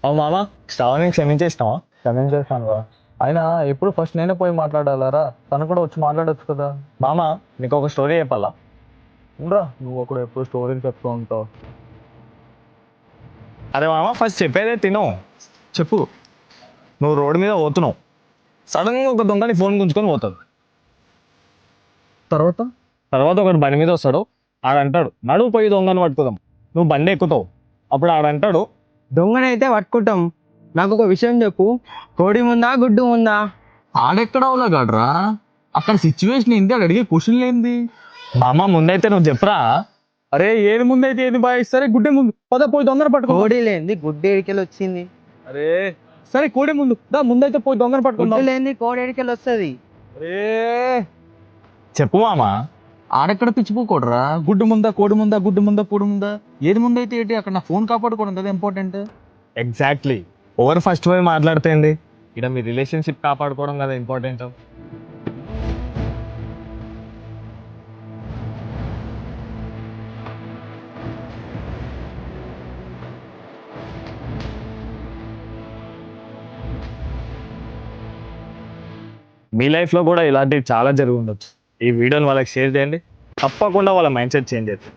అవు మామ శ్రావణి క్షమించేసినావా? క్షమించేస్తాను రా. అయినా ఎప్పుడు ఫస్ట్ నేనే పోయి మాట్లాడాలరా, తను కూడా వచ్చి మాట్లాడొచ్చు కదా. మామ నీకు ఒక స్టోరీ చెప్పాలా? ఉండరా, నువ్వు ఒకడు ఎప్పుడు స్టోరీలు చెప్తూ ఉంటావు. అరే మామ ఫస్ట్ చెప్పేదే తిను. చెప్పు. నువ్వు రోడ్డు మీద పోతున్నావు, సడన్గా ఒక దొంగని ఫోన్ గుంజుకొని పోతుంది. తర్వాత తర్వాత ఒకటి బండి మీద వస్తాడు, ఆడంటాడు నడువు పోయి దొంగని పట్టుకుందాం. నువ్వు బండి ఎక్కుతావు, అప్పుడు ఆడంటాడు దొంగనైతే పట్టుకుంటాం. నాకు ఒక విషయం చెప్పు, కోడి ముందా గుడ్డు ముందా? ఆడెక్కడ అవలాగాడ్రా, అక్కడ సిచ్యువేషన్ ఏంటి, అక్కడ అడిగే క్వశ్చన్ ఏంది? మామ ముందైతే నువ్వు చెప్పరా. అరే ఏది ముందైతే ఏది బాగా సరే, గుడ్డే ముందు పద పోయి దొంగను పట్టుకో. కోడి లేనిది గుడ్డు ఎడికెళ్ళి వచ్చింది. అరే సరే కోడి ముందు దా, ముందైతే పోయి దొంగను గుడ్డు పట్టుకుందాం. లేనిది కోడి ఎడికెళ్ళి వస్తుంది. అరే చెప్పు మామ. ఆడెక్కడ పిచ్చిపోకూడరా, గుడ్డు ముందా కోడి ముందా, గుడ్డు ముందా కోడి ముందా, ఏది ముందైతే ఏంటి, అక్కడ నా ఫోన్ కాపాడుకోవడం కదా ఇంపార్టెంట్. ఎగ్జాక్ట్లీ, ఓవర్ ఫస్ట్ పోయి మాట్లాడుతుంది ఇక్కడ మీ రిలేషన్షిప్ కాపాడుకోవడం కదా ఇంపార్టెంట్. మీ లైఫ్లో కూడా ఇలాంటివి చాలా జరిగి ఉండొచ్చు. ఈ వీడియోని వాళ్ళకి షేర్ చేయండి, తప్పకుండా వాళ్ళ మైండ్ సెట్ చేంజ్ అవుతుంది.